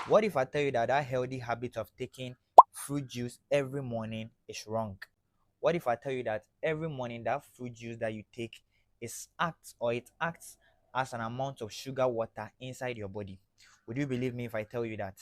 What if I tell you that that healthy habit of taking fruit juice every morning is wrong? What if I tell you that every morning that fruit juice that you take it acts as an amount of sugar water inside your body? Would you believe me if I tell you that?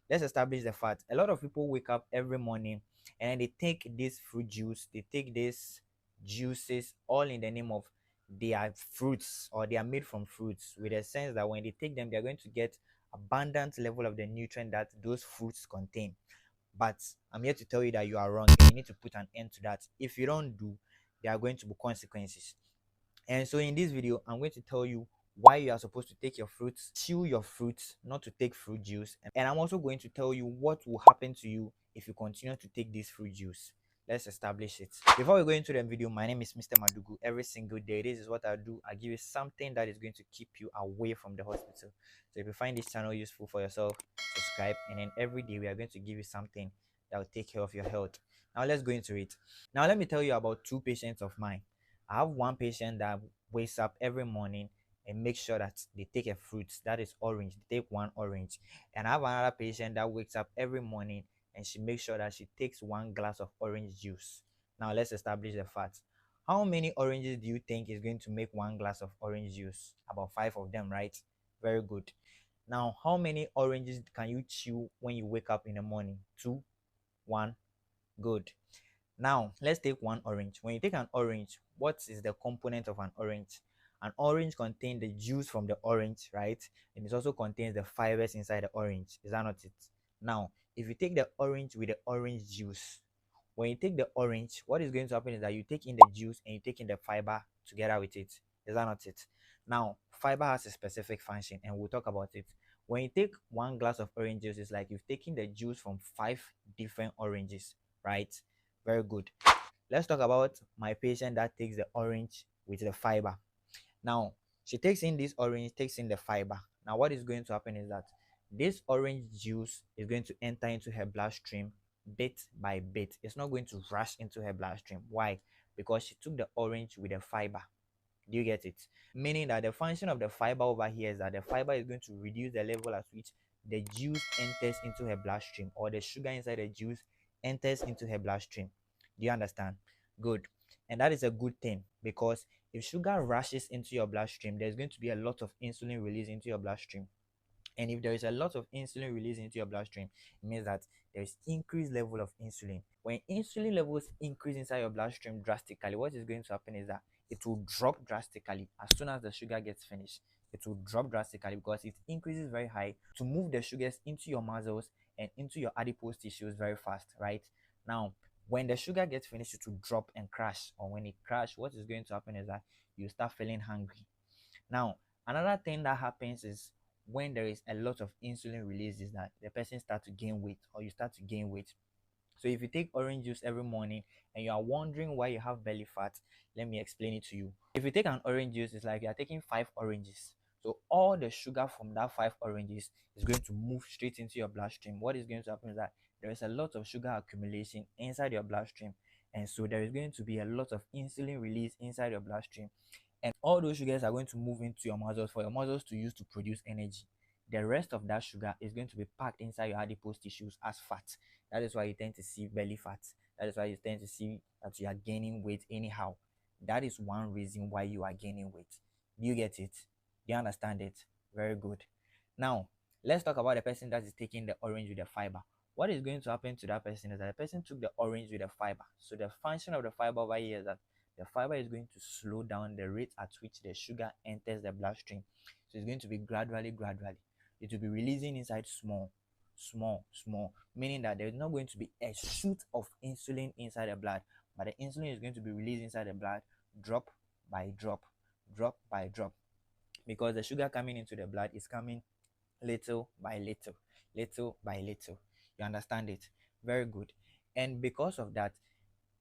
Let's establish the fact. A lot of people wake up every morning and they take this fruit juice, they take these juices all in the name of they are fruits or they are made from fruits, with a sense that when they take them, they are going to get abundant level of the nutrient that those fruits contain. But I'm here to tell you that you are wrong and you need to put an end to that. If you don't do, there are going to be consequences. And so in this video, I'm going to tell you why you are supposed to take your fruits, chew your fruits, not to take fruit juice. And I'm also going to tell you what will happen to you if you continue to take this fruit juice. Let's establish it. Before we go into the video, my name is Mr. Madugu. Every single day, this is what I do. I give you something that is going to keep you away from the hospital. So if you find this channel useful for yourself, subscribe. And then every day, we are going to give you something that will take care of your health. Now let's go into it. Now let me tell you about two patients of mine. I have one patient that wakes up every morning and makes sure that they take a fruit that is orange. They take one orange. And I have another patient that wakes up every morning and she makes sure that she takes one glass of orange juice. Now let's establish the facts. How many oranges do you think is going to make one glass of orange juice? About 5 of them, right? Very good. Now, how many oranges can you chew when you wake up in the morning? Two, one, good. Now, let's take one orange. When you take an orange, what is the component of an orange? An orange contains the juice from the orange, right? And it also contains the fibers inside the orange. Is that not it? Now, if you take the orange with the orange juice, when you take the orange, what is going to happen is that you take in the juice and you take in the fiber together with it. Is that not it? Now, fiber has a specific function and we'll talk about it. When you take one glass of orange juice, it's like you've taken the juice from 5 different oranges, right? Very good. Let's talk about my patient that takes the orange with the fiber. Now, she takes in this orange, takes in the fiber. Now, what is going to happen is that this orange juice is going to enter into her bloodstream bit by bit. It's not going to rush into her bloodstream. Why? Because she took the orange with the fiber. Do you get it? Meaning that the function of the fiber over here is that the fiber is going to reduce the level at which the juice enters into her bloodstream, or the sugar inside the juice enters into her bloodstream. Do you understand? Good. And that is a good thing, because if sugar rushes into your bloodstream, there's going to be a lot of insulin released into your bloodstream. And if there is a lot of insulin released into your bloodstream, it means that there is increased level of insulin. When insulin levels increase inside your bloodstream drastically, what is going to happen is that it will drop drastically as soon as the sugar gets finished. It will drop drastically because it increases very high to move the sugars into your muscles and into your adipose tissues very fast, right? Now, when the sugar gets finished, it will drop and crash. Or when it crash, what is going to happen is that you start feeling hungry. Now, another thing that happens is when there is a lot of insulin release is that the person starts to gain weight, or you start to gain weight. So if you take orange juice every morning and you are wondering why you have belly fat, let me explain it to you. If you take an orange juice, it's like you are taking 5 oranges. So all the sugar from that 5 oranges is going to move straight into your bloodstream. What is going to happen is that there is a lot of sugar accumulation inside your bloodstream. And so there is going to be a lot of insulin release inside your bloodstream, and all those sugars are going to move into your muscles for your muscles to use to produce energy. The rest of that sugar is going to be packed inside your adipose tissues as fat. That is why you tend to see belly fat. That is why you tend to see that you are gaining weight anyhow. That is one reason why you are gaining weight. Do you get it? Do you understand it? Very good. Now, let's talk about the person that is taking the orange with the fiber. What is going to happen to that person is that the person took the orange with the fiber. So the function of the fiber over here is that the fiber is going to slow down the rate at which the sugar enters the bloodstream. So it's going to be gradually. It will be releasing inside small, meaning that there's not going to be a shoot of insulin inside the blood, but the insulin is going to be released inside the blood drop by drop by drop, because the sugar coming into the blood is coming little by little by little. You understand it? Very good. And because of that,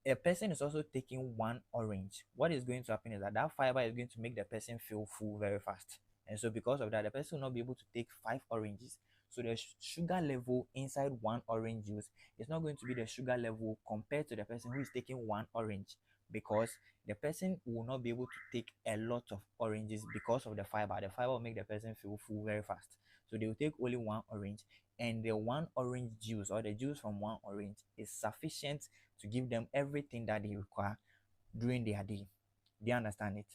a person is also taking one orange. What is going to happen is that that fiber is going to make the person feel full very fast. And so because of that, the person will not be able to take 5 oranges. So the sugar level inside one orange juice is not going to be the sugar level compared to the person who is taking one orange, because the person will not be able to take a lot of oranges because of the fiber. The fiber will make the person feel full very fast. So they will take only one orange, and the one orange juice or the juice from one orange is sufficient to give them everything that they require during their day. Do you understand it?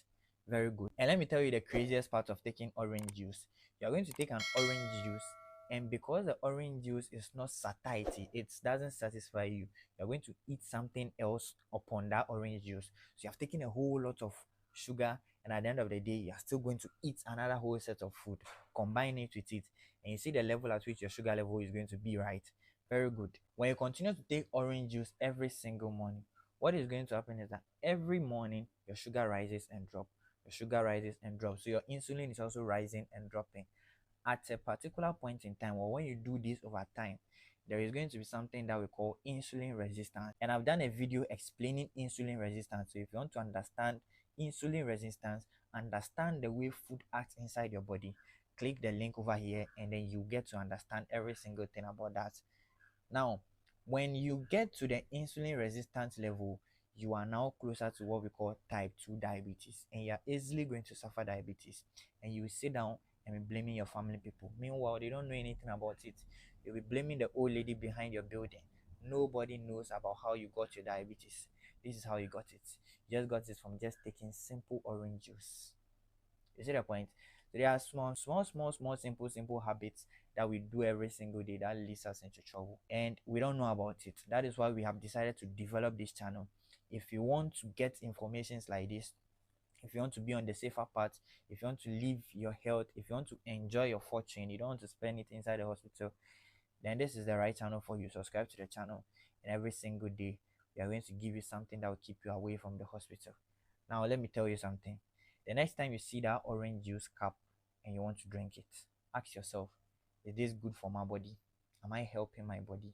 Very good. And let me tell you the craziest part of taking orange juice. You're going to take an orange juice, and because the orange juice is not satiety, it doesn't satisfy you. You're going to eat something else upon that orange juice. So you have taken a whole lot of sugar, and at the end of the day, you're still going to eat another whole set of food, combine it with it, and you see the level at which your sugar level is going to be, right? Very good. When you continue to take orange juice every single morning, what is going to happen is that every morning your sugar rises and drops. Your sugar rises and drops. So your insulin is also rising and dropping. At a particular point in time, or when you do this over time, there is going to be something that we call insulin resistance. And I've done a video explaining insulin resistance. So if you want to understand insulin resistance, understand the way food acts inside your body, click the link over here and then you get to understand every single thing about that. Now, when you get to the insulin resistance level, you are now closer to what we call type 2 diabetes, and you're easily going to suffer diabetes. And you will sit down and be blaming your family people. Meanwhile, they don't know anything about it. You'll be blaming the old lady behind your building. Nobody knows about how you got your diabetes. This is how you got it. You just got it from just taking simple orange juice. You see the point? So there are small, simple habits that we do every single day that leads us into trouble. And we don't know about it. That is why we have decided to develop this channel. If you want to get informations like this, if you want to be on the safer path, if you want to live your health, if you want to enjoy your fortune, you don't want to spend it inside the hospital, then this is the right channel for you. Subscribe to the channel, and every single day we are going to give you something that will keep you away from the hospital. Now let me tell you something. The next time you see that orange juice cup and you want to drink it, ask yourself, is this good for my body? Am I helping my body?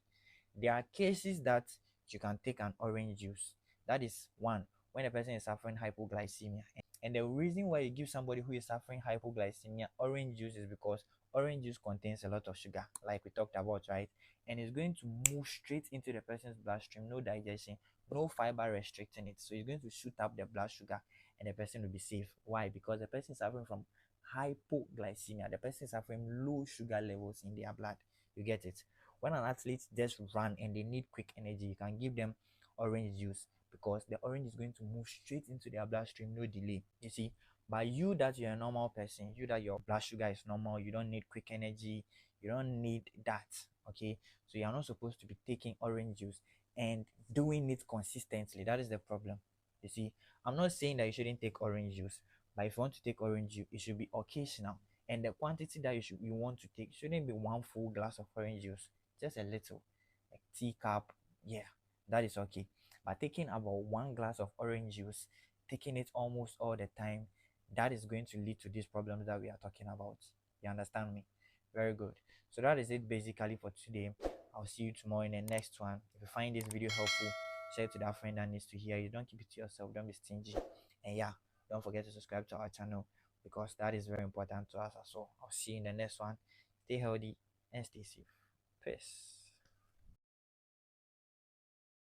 There are cases that you can take an orange juice. That is one, when a person is suffering hypoglycemia. And the reason why you give somebody who is suffering hypoglycemia orange juice is because orange juice contains a lot of sugar, like we talked about, right? And it's going to move straight into the person's bloodstream, no digestion, no fiber restricting it. So it's going to shoot up the blood sugar and the person will be safe. Why? Because the person is suffering from hypoglycemia. The person is suffering low sugar levels in their blood. You get it? When an athlete just run and they need quick energy, you can give them orange juice because the orange is going to move straight into their bloodstream, no delay. You see, by you that you're a normal person, you that your blood sugar is normal, you don't need quick energy, you don't need that. Okay, so you're not supposed to be taking orange juice and doing it consistently. That is the problem. You see, I'm not saying that you shouldn't take orange juice, but if you want to take orange juice, it should be occasional. And the quantity that you want to take shouldn't be one full glass of orange juice, just a little, like teacup. Yeah, that is okay. But taking about one glass of orange juice, taking it almost all the time, that is going to lead to these problems that we are talking about. You understand me? Very good. So that is it basically for today. I'll see you tomorrow in the next one. If you find this video helpful, share it to that friend that needs to hear you. Don't keep it to yourself. Don't be stingy. And yeah, don't forget to subscribe to our channel because that is very important to us as well. I'll see you in the next one. Stay healthy and stay safe. Peace.